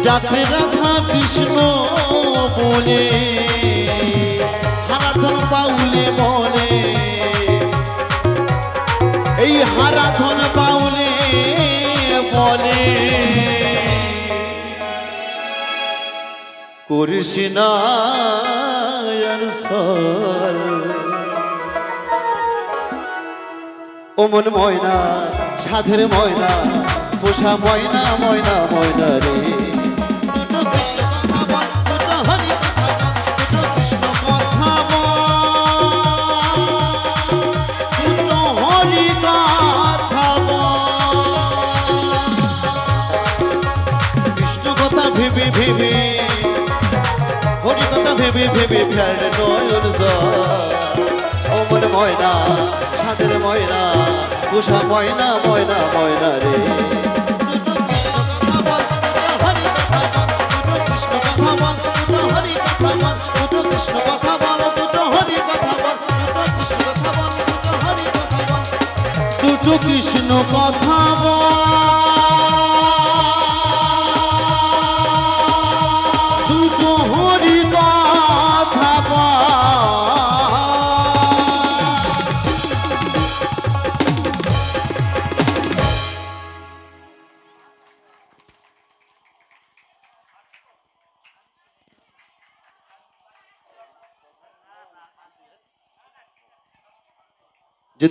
ডাকে রাধা কৃষ্ণ বলে হারাধন বাউলে বলে এই হারাধন বাউলে বলে করিস না ও মন ময়না সাধের ময়না পোষা ময়না ময়না ময়না রে ভেবে ভেবে হরি কথা ভেবে ভেবে ফের নয়ন ও মন ময়না সাদের ময়না পোষা ময়না ময়না ময়না রে দুটো কৃষ্ণ কথা বল